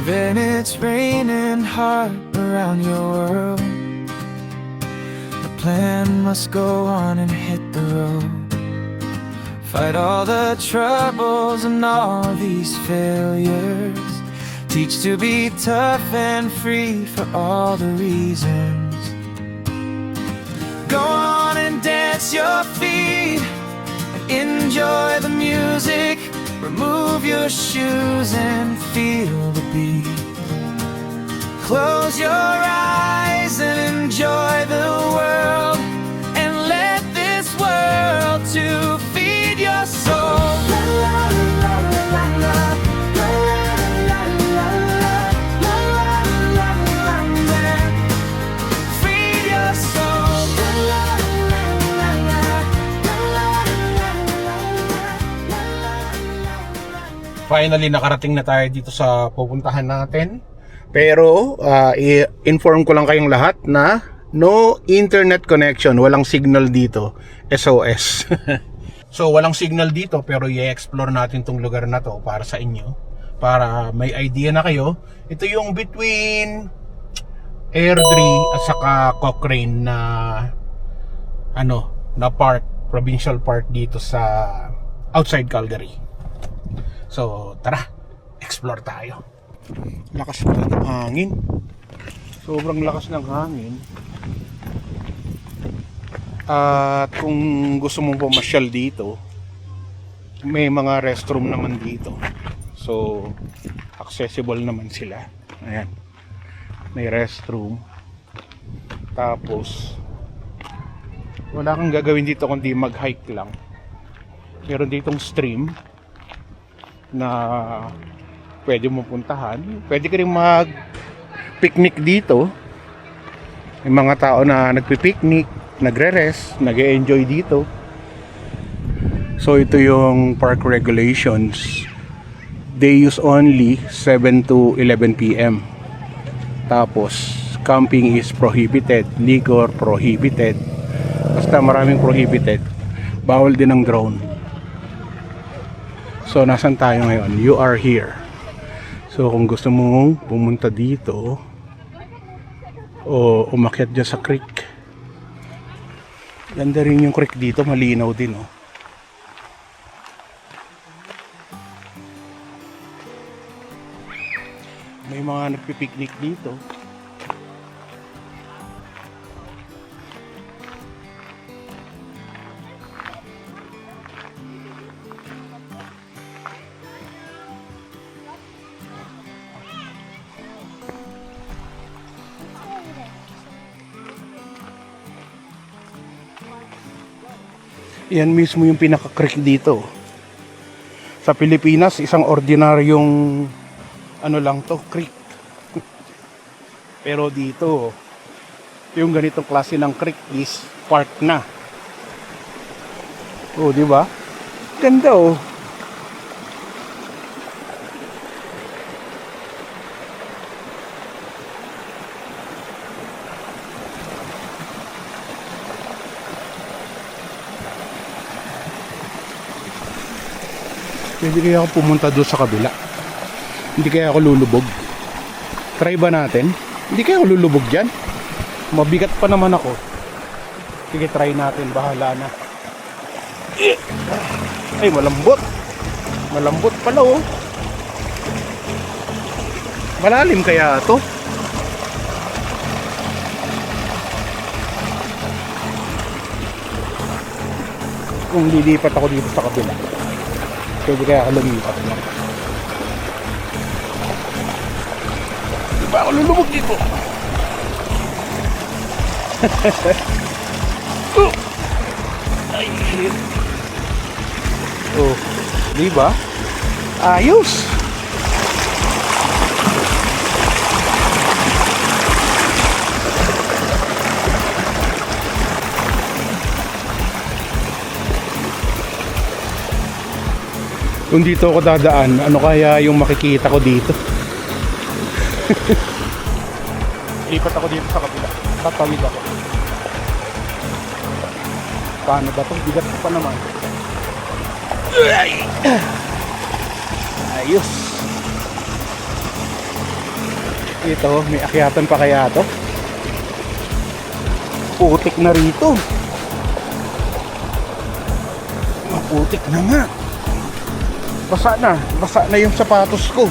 Even it's raining hard around your world, the plan must go on and hit the road. Fight all the troubles and all these failures. Teach to be tough and free for all the reasons. Go on and dance your feet and enjoy the music. Remove your shoes and feel the beat. Close your eyes and enjoy the world, and let this world to feed your soul. La, la, la, la, la, la. La, la, la, la, la, la, la, la. Feed your soul. La, la, la, la, la. La, la, la, la, la. Finally, nakarating na tayo dito sa pupuntahan natin. Pero, i-inform ko lang kayong lahat na no internet connection, walang signal dito. SOS. So, walang signal dito, pero i-explore natin tong lugar na to para sa inyo. Para may idea na kayo. Ito yung between Airdrie at saka Cochrane na na park, provincial park dito sa outside Calgary. So, tara, explore tayo. Lakas na ng hangin. Sobrang lakas ng hangin. At kung gusto mong pumasyal dito, may mga restroom naman dito. So, accessible naman sila. Ayan. May restroom. Tapos, wala kang gagawin dito kundi mag-hike lang. Meron ditong stream na pwede mo puntahan. Pwede ka rin mag-picnic dito. May mga tao na nagpi-picnic, nagre-rest, nag-e-enjoy dito. So ito yung park regulations. They use only 7 to 11 PM. Tapos camping is prohibited, liquor prohibited. Basta maraming prohibited. Bawal din ang drone. So nasan tayo ngayon? You are here. So kung gusto mong pumunta dito o umakyat dyan sa creek, ganda rin yung creek dito, malinaw din oh. May mga nagpipiknik dito. Yan mismo yung pinaka-creek dito. Sa Pilipinas, isang ordinaryong lang to, creek. Pero dito, yung ganitong klase ng creek is park na. Oh, di ba? Ganda oh. Pwede kaya ako pumunta doon sa kabila. Hindi kaya ako lulubog. Try ba natin? Hindi kaya ako lulubog dyan. Mabigat pa naman ako. Sige, try natin. Bahala na. Ay, malambot. Malambot pala oh. Malalim kaya ito? Kung lilipat ako dito sa kabila, pwede kaya ako lumipat lang. Di ba ako lulubog dito? Ay, oh, di ba? Ayos! Kung dito ako dadaan, ano kaya yung makikita ko dito? Lipat ako dito sa kabila. Tatawid ako. Paano ba ito? Bigat ko pa naman. Ayos. Ito, may akyatan pa kaya to? Putik na rito. Maputik na nga. Basa na yung sapatos ko.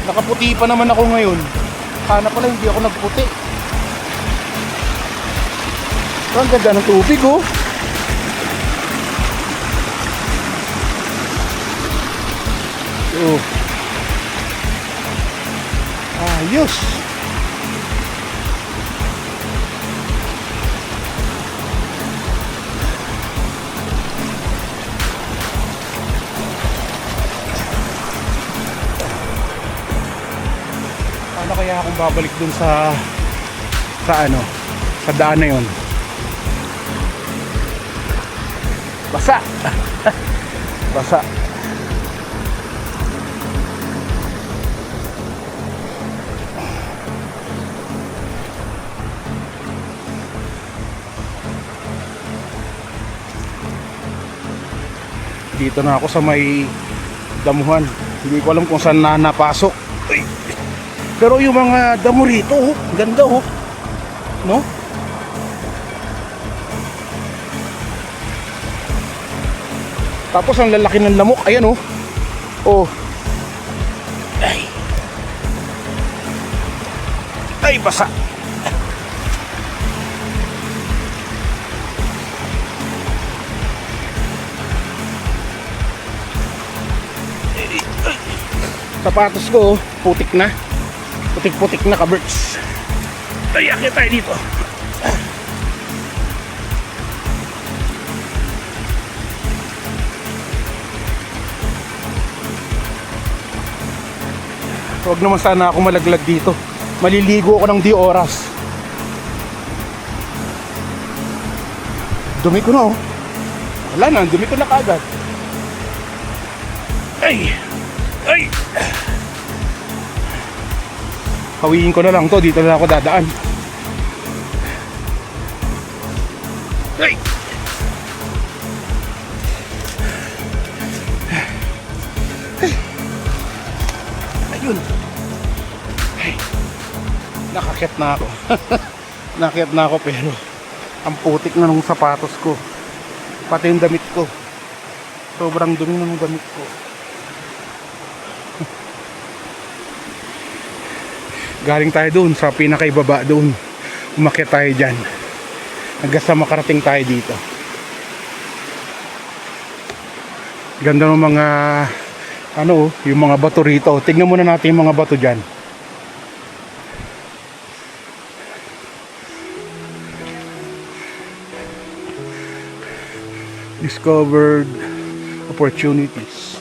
Nakaputi pa naman ako ngayon. Sana pala hindi ako nagputi. Ang ganda ng tubig, oh. Oh. Ayos. Paano kaya akong babalik dun sa ano, sa daan na yun? Basa. Basa. Dito na ako sa may damuhan. Hindi ko alam kung saan na napasok. Ay. Pero yung mga damo rito, oh, ganda, oh. No? Tapos ang lalaki ng lamok, ayan, oh. Oh. Ay. Ay, basa. Sapatos ko, oh, putik na. Putik-putik na ka-birds. Ay, akit tayo dito. Huwag naman sana ako malaglag dito. Maliligo ako ng di oras. Dumi ko na, oh. Wala na, dumi ko na kaagad. Ay! Ay! Hawiin ko na lang to, dito na ako dadaan. Ay! Ayun. Ay. Nakakyat na ako. Nakakyat na ako pero ang putik na ng sapatos ko. Pati yung damit ko. Sobrang dumi na ng damit ko. Galing tayo doon sa pinakaibaba doon. Umakyat tayo dyan. Hanggang sa makarating tayo dito. Ganda ng mga ano, yung mga bato rito. Tingnan muna natin yung mga bato dyan. Discovered opportunities.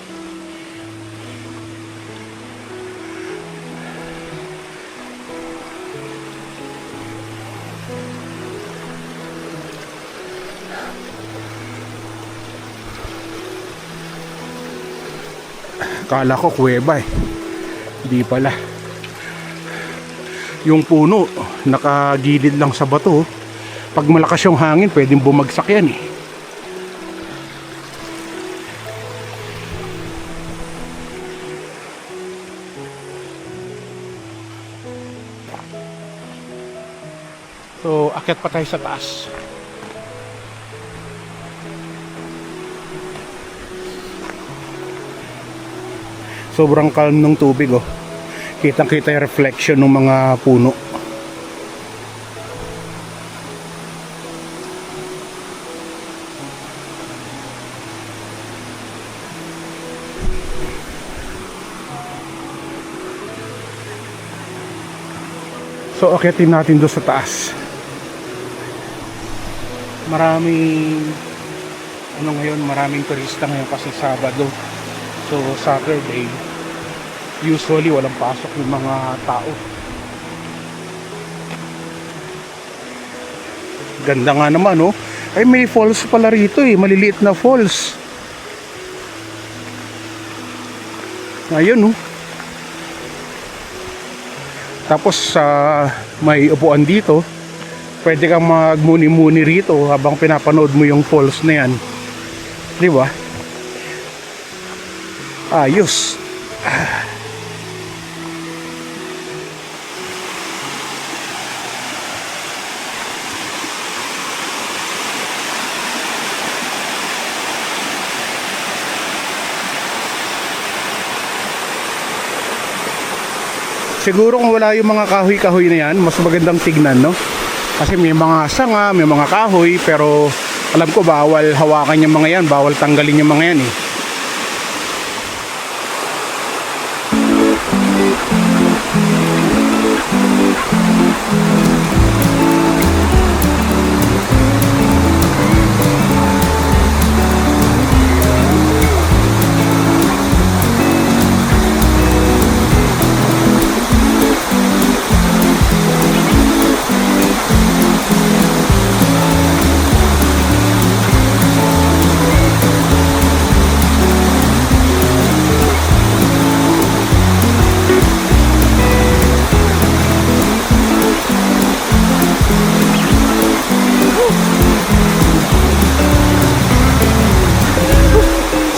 Kala ko kuweba eh. Hindi pala. Yung puno nakagilid lang sa bato. Pag malakas yung hangin pwedeng bumagsak yan eh. So akyat pa tayo sa taas. Sobrang calm ng tubig, oh. Kitang-kita yung reflection ng mga puno. So akyatin natin doon sa taas. Maraming turista ngayon kasi Sabado. So Saturday usually walang pasok yung mga tao. Ganda nga naman, oh. Ay, may falls pala rito eh, maliliit na falls. Ayun, oh. Tapos may upuan dito. Pwede kang magmuni-muni rito habang pinapanood mo yung falls na yan. Di ba? Ayos. Siguro kung wala yung mga kahoy-kahoy na yan, mas magandang tignan, no? Kasi may mga sanga, may mga kahoy, pero alam ko bawal hawakan yung mga yan, bawal tanggalin yung mga yan eh.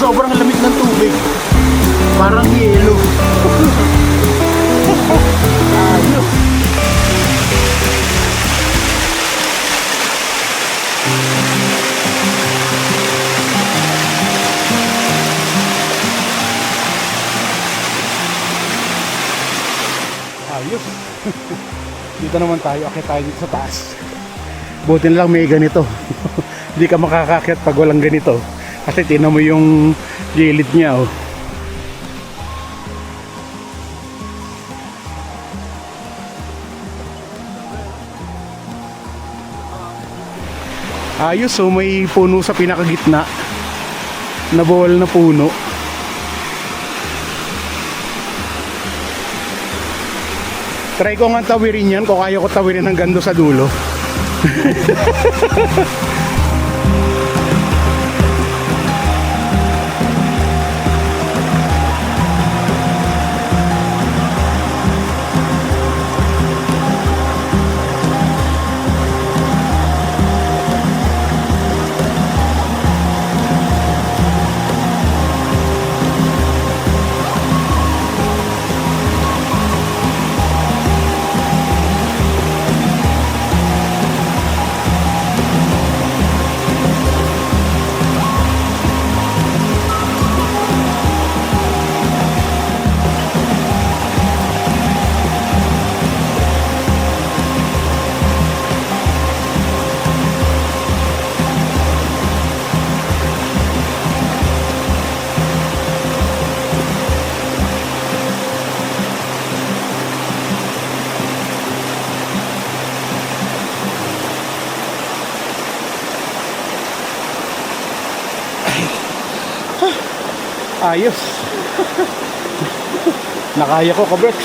Sobrang lamig ng tubig. Parang yelo. Ayos. Ayos. Dito naman tayo. Akit tayo dito sa taas. Buti na lang may ganito. Hindi ka makakakyat pag walang ganito. Kasi tinan mo yung gilid niya, oh. Ayos, so may puno sa pinakagitna. Nabuwal na puno. Try ko nga tawirin yan kung kaya ko tawirin hanggang doon sa dulo. Ayos. Nakaya ko, Kabrex.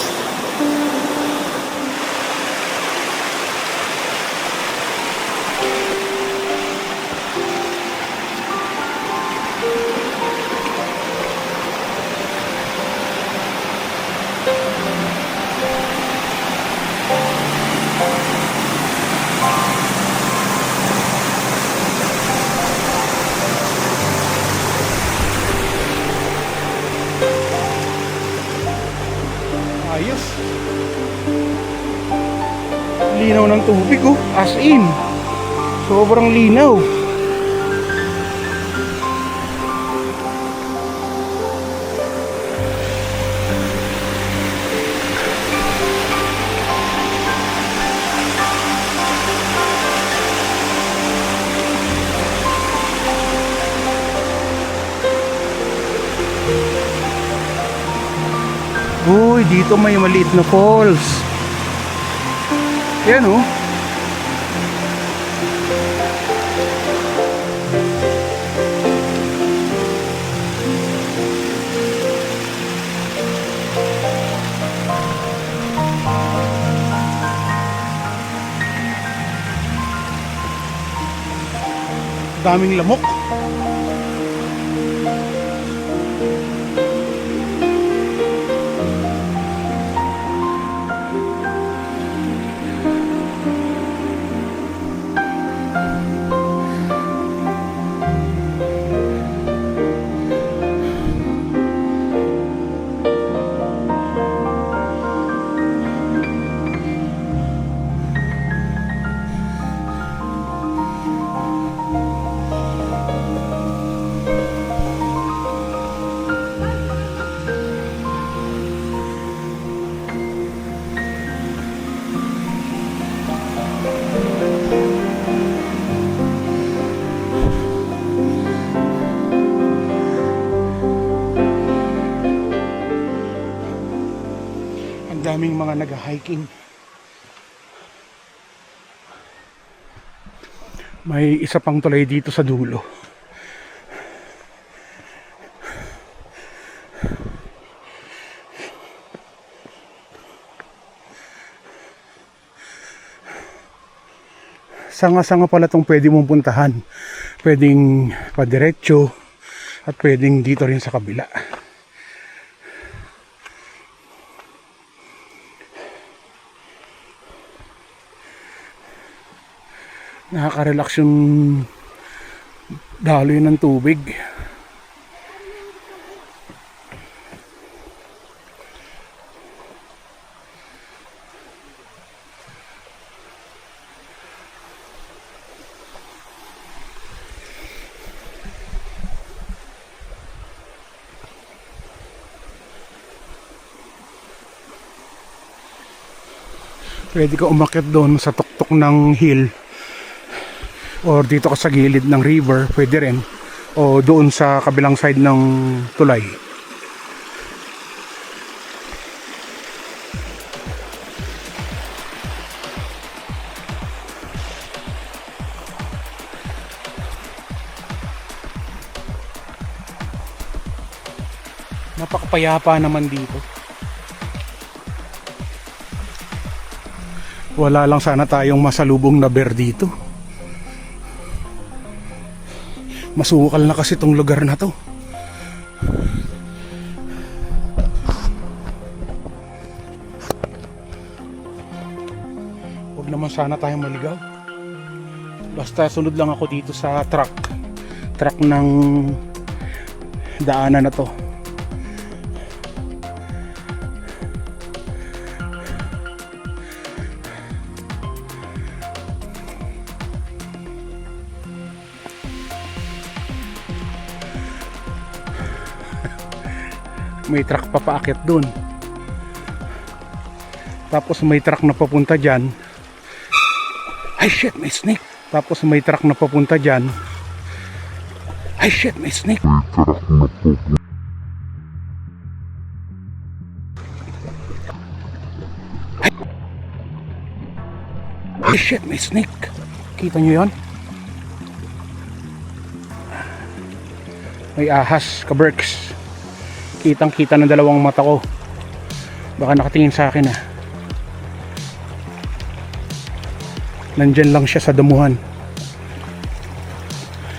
Ayos. Linaw ng tubig, oh. As in. Sobrang linaw. Uy, dito may maliit na falls. Yan, oh. Daming lamok. Daming mga nag-hiking. May isa pang tulay dito sa dulo. Sanga-sanga pala itong pwede mong puntahan. Pwedeng padiretso at pwedeng dito rin sa kabila. Nakaka-relax yung daloy ng tubig. Pwede ka umakyat doon sa tuktok ng hill or dito ka sa gilid ng river, pwede rin, o doon sa kabilang side ng tulay. Napakapayapa naman dito. Wala lang sana tayong masalubong na bear dito. Masukal na kasi tong lugar na to. Huwag naman sana tayong maligaw. Basta sunod lang ako dito sa truck ng daanan na to. May truck pa paakyat dun. Tapos may truck na papunta dyan. Ay shit, may snake. Tapos may truck na papunta dyan. Ay shit, may snake. Ay shit, may snake. Kita nyo yun? May ahas, kaberks. Kitang kita ng dalawang mata ko. Baka nakatingin sa akin ah. Nandyan lang siya sa damuhan.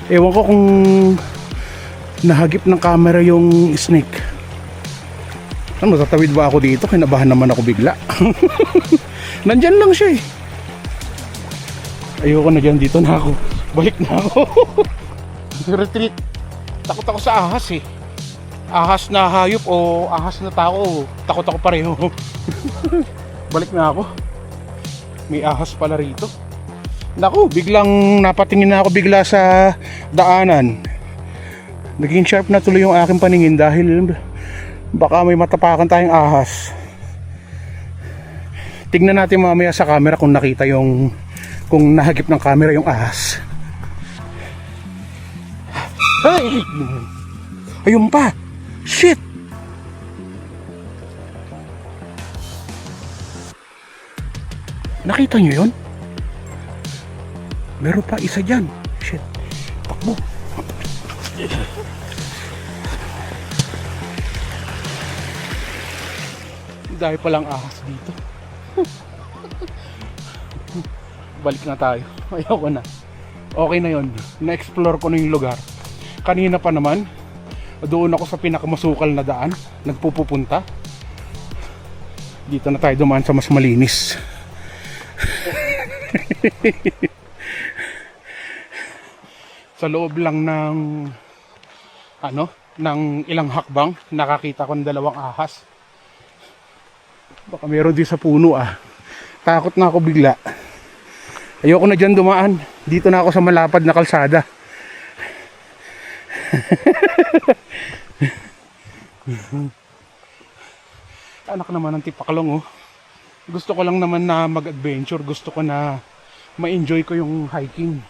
Ewan ko kung nahagip ng camera yung snake. Ano, tatawid ba ako dito? Kinabahan naman ako bigla. Nandyan lang siya eh. Ayoko na dyan, dito na ako. Balik na ako. Retreat. Takot ako sa ahas eh. Ahas na hayop o ahas na tao, takot ako pareho. Balik na ako. May ahas pala rito. Naku, biglang napatingin na ako bigla sa daanan. Naging sharp na tuloy yung aking paningin dahil baka may matapakan tayong ahas. Tignan natin mamaya sa camera kung nakita yung, kung nahagip ng camera yung ahas. Hey! Ayun pa! Shit! Nakita nyo yun? Meron pa isa dyan. Shit. Takbo. Dahil palang ahas dito. Balik na tayo. Ayoko na. Okay na yun. Na-explore ko na yung lugar. Kanina pa naman doon ako sa pinakamasukal na daan, nagpupunta. Dito na tayo dumaan sa mas malinis. Sa loob lang ng ng ilang hakbang, nakakita ko ng dalawang ahas. Baka meron din sa puno ah. Takot na ako bigla. Ayoko na dyan dumaan. Dito na ako sa malapad na kalsada. Anak naman ng tipaklong oh. Gusto ko lang naman na mag-adventure. Gusto ko na ma-enjoy ko yung hiking.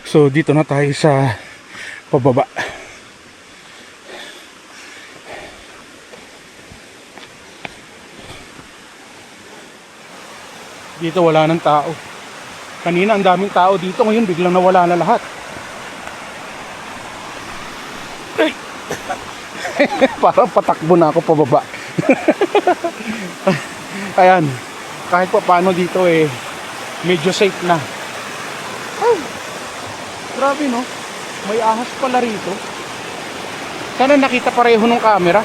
So dito na tayo sa pababa. Dito wala ng tao. Kanina ang daming tao dito, ngayon biglang nawala na lahat. Ay! Parang patakbo na ako pababa. Ayan, kahit pa paano dito medyo safe na. Ay, grabe no, may ahas pala rito. Sana nakita pareho ng camera.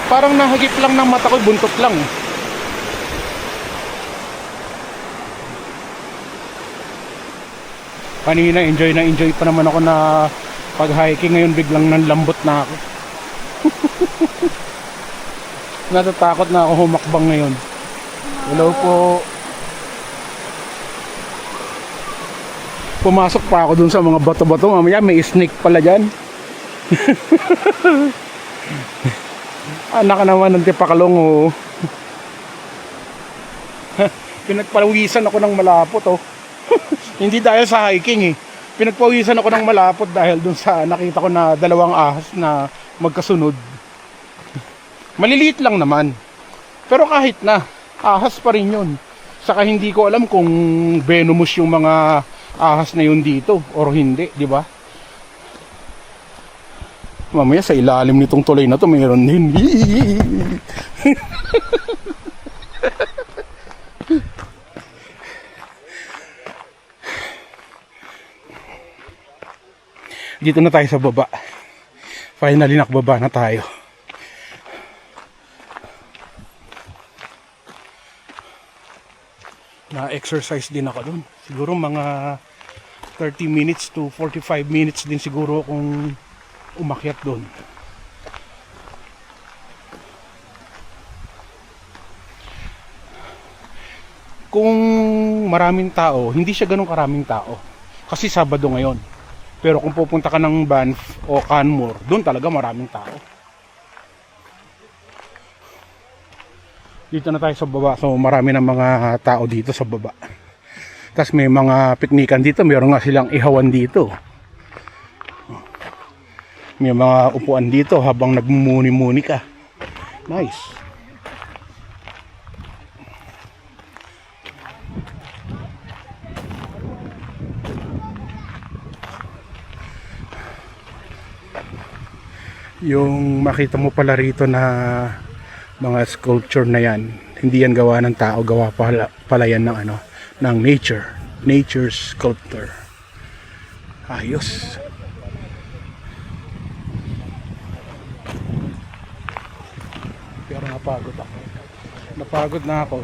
Parang nahagip lang ng mata ko, buntot lang eh. Kanina enjoy pa naman ako na pag-hiking, ngayon biglang nanlambot na ako. Natatakot na ako humakbang ngayon. Hello po. Pumasok pa ako dun sa mga bato-bato, mamaya may snake pala dyan. Anak naman ng tipakalong oh. Pinagpawisan ako ng malapot oh. Hindi dahil sa hiking Pinagpawisan ako ng malapot dahil dun sa nakita ko na dalawang ahas na magkasunod. Maliliit lang naman. Pero kahit na, ahas pa rin yun. Saka hindi ko alam kung venomous yung mga ahas na yun dito or hindi, di ba? Mamaya sa ilalim nitong tuloy na to mayroon din. Dito na tayo sa baba. Finally nakababa na tayo. Na-exercise din ako dun. Siguro mga 30 minutes to 45 minutes din siguro kung umakyat dun. Kung maraming tao, hindi siya ganun karaming tao. Kasi Sabado ngayon. Pero kung pupunta ka ng Banff o Canmore, doon talaga maraming tao. Dito na tayo sa baba. So marami ng mga tao dito sa baba. Tapos may mga piknikan dito. Mayroon nga silang ihawan dito. May mga upuan dito habang nagmumuni-muni ka. Nice. Yung makita mo pala rito na mga sculpture na yan, hindi yan gawa ng tao, gawa pala yan ng ng nature sculptor. Ayos. Pero napagod na ako,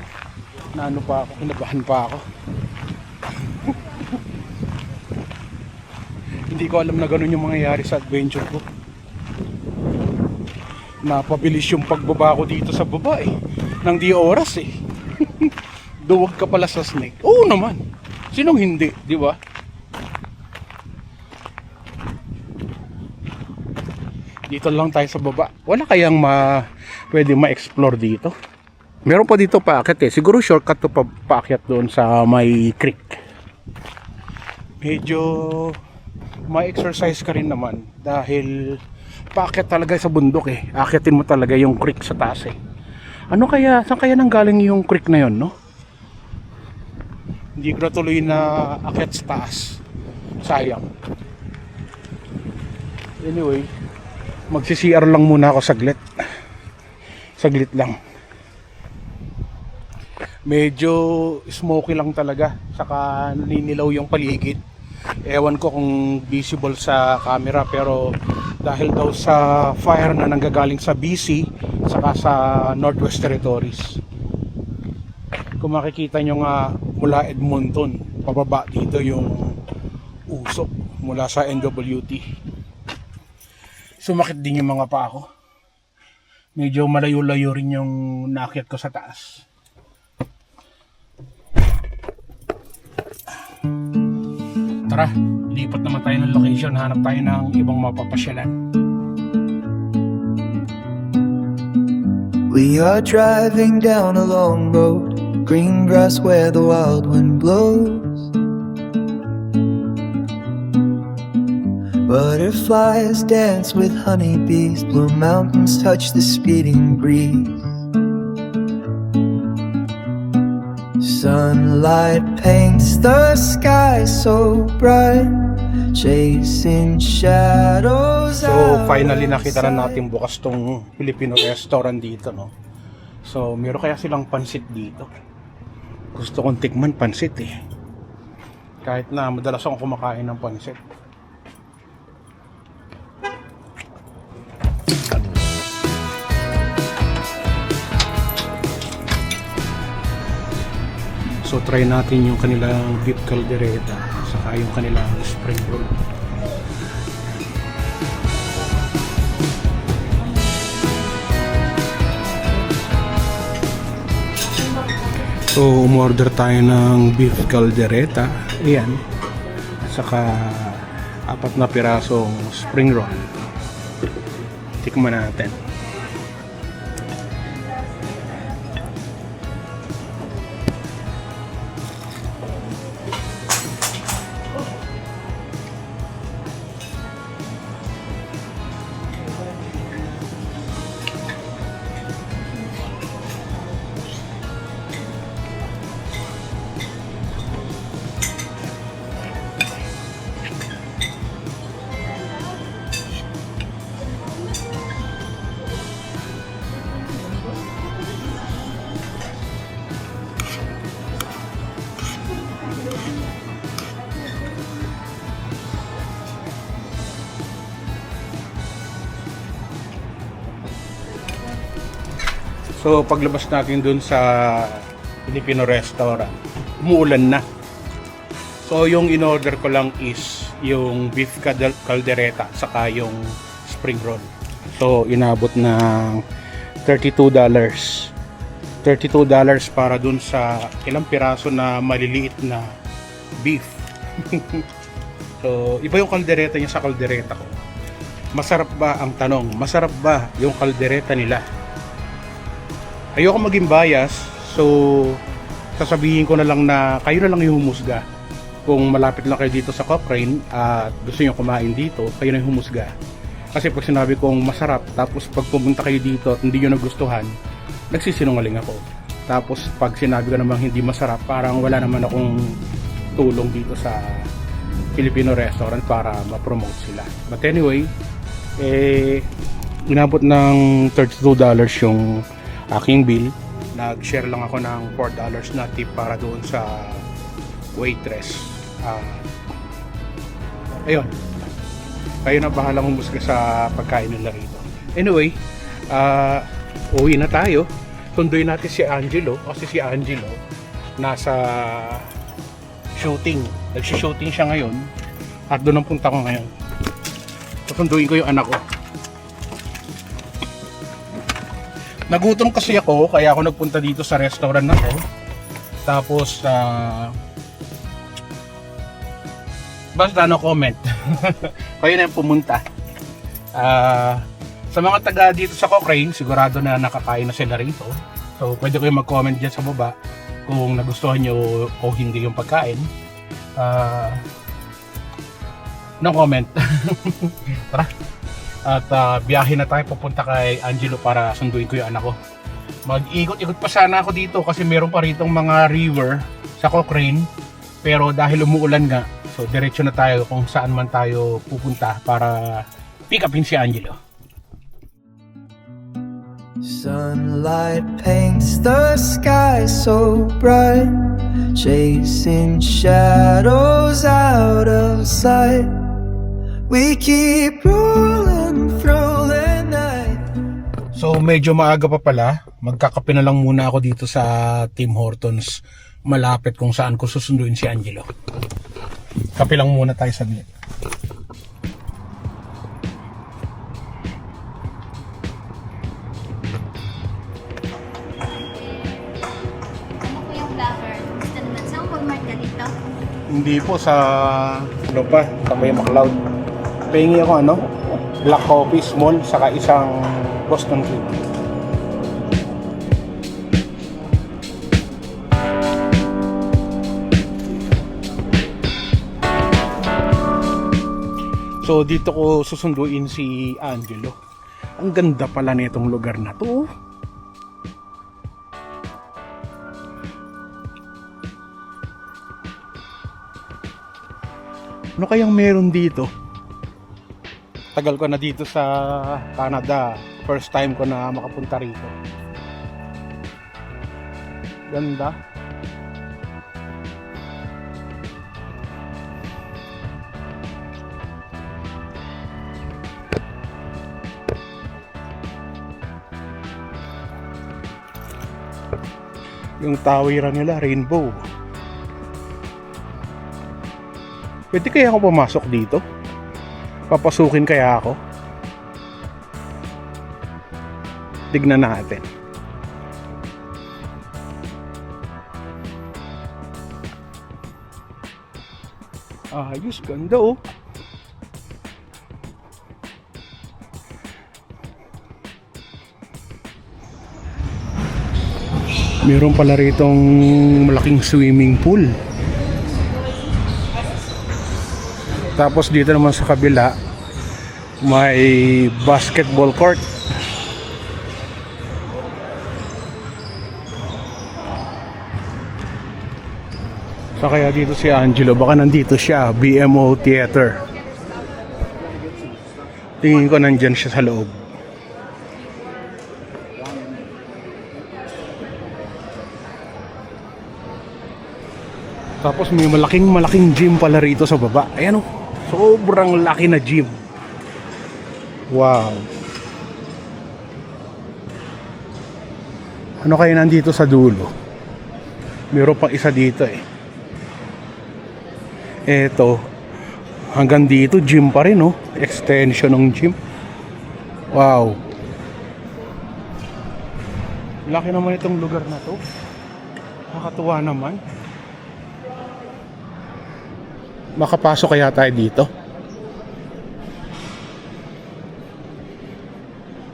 naano pa ako, kinabahan pa ako. Hindi ko alam na ganun yung mangyayari sa adventure ko. Napabilis yung pagbaba ko dito sa baba nang di oras Duwag ka pala sa snake. Oo naman. Sinong hindi, di ba? Dito lang tayo sa baba. Wala kayang pwede ma-explore dito? Meron pa dito paakyat Siguro shortcut to paakyat doon sa may creek. Medyo may exercise ka rin naman dahil paakyat talaga sa bundok Akyatin mo talaga yung creek sa taas saan kaya nanggaling yung creek na yon, no? Hindi ko na tuloy na akyat sa taas. Sayang. Anyway, magsi-CR lang muna ako saglit. Saglit lang. Medyo smoky lang talaga. Saka naninilaw yung paligid. Ewan ko kung visible sa camera, pero dahil daw sa fire na nanggagaling sa BC saka sa Northwest Territories. Kung makikita nyo nga mula Edmonton pababa dito yung usok mula sa NWT. Sumakit din yung mga paa ko. Medyo malayo-layo rin yung naakyat ko sa taas. Tara, lipat naman tayo ng location. Hanap tayo ng ibang mapapasyalan. We are driving down a long road, green grass where the wild wind blows. Butterflies dance with honeybees, blue mountains touch the speeding breeze. Sunlight paints the sky so bright, chasing shadows. So finally nakita na natin bukas tong Filipino restaurant dito, no? So meron kaya silang pansit dito. Gusto kong tikman pansit eh. Kahit na madalas akong kumakain ng pansit. So try natin yung kanilang beef caldereta saka yung kanilang spring roll. So umorder tayo ng beef caldereta. Ayan. Saka 4 na pirasong spring roll. Tikman natin. So paglabas natin dun sa Filipino restaurant, umuulan na. So yung in-order ko lang is yung beef caldereta saka yung spring roll. So inabot ng $32. $32 para dun sa ilang piraso na maliliit na beef. So iba yung caldereta niya sa caldereta ko. Masarap ba ang tanong? Masarap ba yung caldereta nila? Ayoko maging bias, so sasabihin ko na lang na kayo na lang yung humusga. Kung malapit lang kayo dito sa Cochrane at gusto nyo kumain dito, kayo na yung humusga. Kasi pag sinabi kong masarap, tapos pag pumunta kayo dito at hindi nyo nagustuhan, nagsisinungaling ako. Tapos pag sinabi ko namang hindi masarap, parang wala naman akong tulong dito sa Filipino restaurant para ma-promote sila. But anyway, inabot ng $32 yung aking bill. Nag-share lang ako ng $4 na tip para doon sa waitress. Ayun, kayo na bahalang humusga sa pagkain nila rito. Anyway, uwi na tayo. Sunduin natin si Angelo kasi si Angelo nasa shooting. Nagsi-shooting siya ngayon at doon ang punta ko ngayon. Susunduin ko yung anak ko. Nagutom kasi ako, kaya ako nagpunta dito sa restaurant na to. Tapos, basta no comment. Kayo na yung pumunta. Sa mga taga dito sa Cochrane, sigurado na nakakain na sila rito. So, pwede kayo mag-comment dyan sa baba kung nagustuhan nyo o hindi yung pagkain. No comment. Tara. At biyahe na tayo papunta kay Angelo para sunduin ko yung anak ko. Mag-ikot-ikot pa sana ako dito kasi meron pa ritong mga river sa Cochrane. Pero dahil umuulan nga, so diretso na tayo kung saan man tayo pupunta para pick upin si Angelo. Sunlight paints the sky so bright, chasing shadows out of sight. We keep rolling through the night. So medyo maaga pa pala, magkakape na lang muna ako dito sa Tim Hortons malapit kung saan ko susunduin si Angelo. Kape lang muna tayo saglit. Ano po yung flavor? Gusto naman sa margarita? Hindi po sa ano pa, sa may McLeod. Pahingi ako black coffee small saka isang Boston cream. So dito ko susunduin si Angelo. Ang ganda pala nitong lugar na to. Ano kayang meron dito? Tagal ko na dito sa Canada. First time ko na makapunta rito. Ganda. Yung tawiran nila, rainbow. Pwede kaya ako pumasok dito? Papasukin kaya ako? Tignan natin. Ayos, ganda oh. Meron pala ritong malaking swimming pool. Tapos dito naman sa kabila may basketball court. So kaya dito si Angelo, baka nandito siya, BMO Theater. Tingin ko nandyan siya sa loob. Tapos may malaking gym pala rito sa baba. Ayan o, sobrang laki na gym. Wow. Ano kaya nandito sa dulo? Meron pang isa dito eh. Eto, hanggang dito gym pa rin oh. Extension ng gym. Wow. Laki naman itong lugar na to. Nakakatuwa naman. Makapasok kaya tayo dito?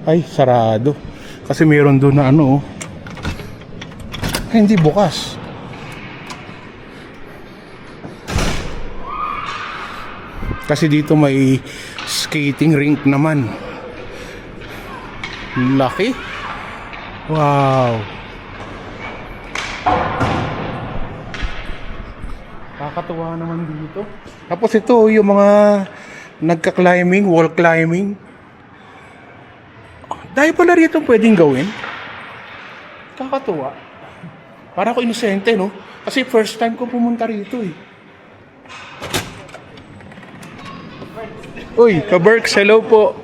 Ay, sarado. Kasi meron doon na ano oh. Ay, hindi bukas. Kasi dito may skating rink naman. Laki. Wow. Kakatuwa naman dito. Tapos ito yung mga nagka-climbing, wall climbing. Dahil pala rito pwedeng gawin. Kakatuwa. Para ako inosente, no? Kasi first time ko pumunta rito eh. Uy, ka-Berks, hello po.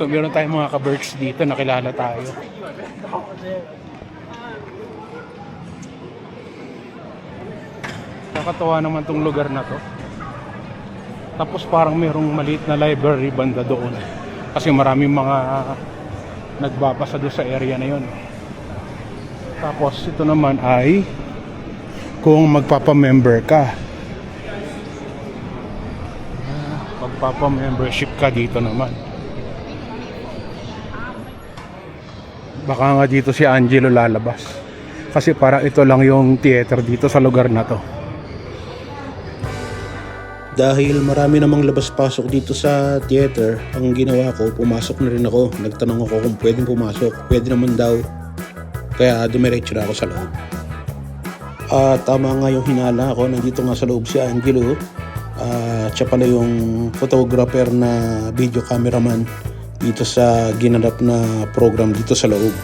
So meron tayong mga ka-Berks dito, nakilala tayo. Nakakatawa naman tong lugar na to. Tapos parang merong maliit na library banda doon. Kasi maraming mga nagbabasa doon sa area na yon. Tapos ito naman ay kung magpapa-member ka. Magpapa-membership ka dito naman. Baka nga dito si Angelo lalabas. Kasi parang ito lang yung theater dito sa lugar na to. Dahil marami namang labas-pasok dito sa theater, ang ginawa ko, pumasok na rin ako. Nagtanong ako kung pwedeng pumasok. Pwede naman daw. Kaya dumiretso na ako sa loob. Tama nga yung hinala ko. Nandito nga sa loob si Angelo. Siya pala yung photographer na video cameraman dito sa ginanap na program dito sa loob.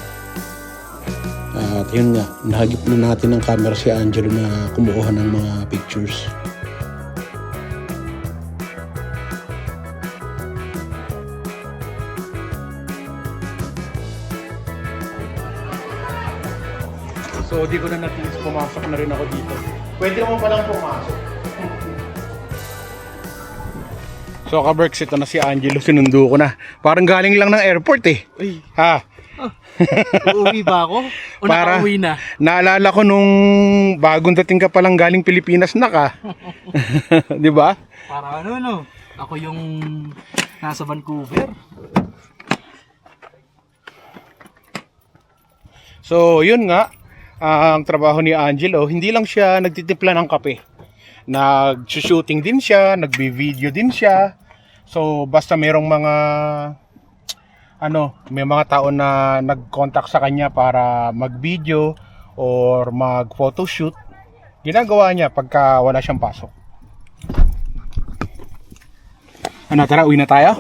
At yun nga, nahagip na natin ng camera si Angelo na kumukuha ng mga pictures. So di ko na natiis, pumasok na rin ako dito. Pwede naman palang pumasok. So ka-Berks, ito na si Angelo, sinundo ko na. Parang galing lang ng airport eh. Uy, Ha? uuwi ba ako? O nakauwi na? Naalala ko nung bagong dating ka palang galing Pilipinas na ka. Di ba? Para ano, no? Ako yung nasa Vancouver. So yun nga, ang trabaho ni Angelo, hindi lang siya nagtitimpla ng kape. nag-shooting din siya, nagbi-video din siya. So basta merong mga may mga tao na nag-contact sa kanya para mag-video or mag-photoshoot, ginagawa niya pagka wala siyang pasok. Tara, uwi na tayo?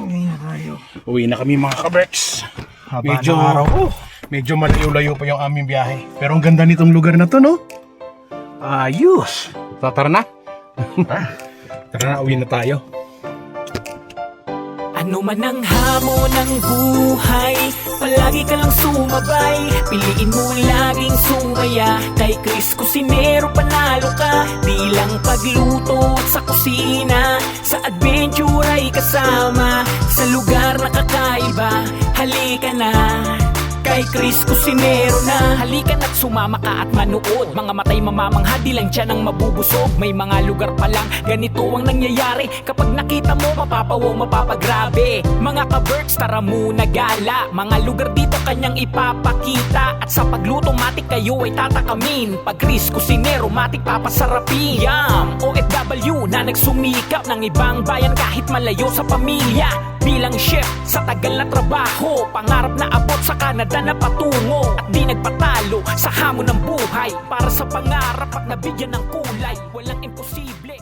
Uwi na kami mga ka-Berks. Medyo malayo-layo pa yung aming biyahe. Pero ang ganda nitong lugar na to, no? Ayos! Tara na. Tara na, uwi na tayo. Ano man ang hamon ng buhay, palagi ka lang sumabay. Piliin mo laging sumaya. Kay Chris Cusinero panalo ka. Di lang pagluto at sa kusina, sa adventure ay kasama. Sa lugar na kakaiba, halika na. Kay Chris Cusinero na. Halika na't sumama ka at manood. Mga matay mamamangha, di lang dyan ang mabubusog. May mga lugar pa lang, ganito ang nangyayari. Kapag nakita mo, mapapawaw, mapapagrabe. Mga ka-Berks, tara muna gala. Mga lugar dito kanyang ipapakita. At sa pagluto, matik kayo ay tatakamin. Pag Chris Cusinero, matik papasarapin. Yum! OFW na nagsumikap ng ibang bayan kahit malayo sa pamilya. Bilang chef sa tagal na trabaho, pangarap na abot sa Canada na patungo. At di nagpatalo sa hamon ng buhay, para sa pangarap at nabigyan ng kulay. Walang imposible.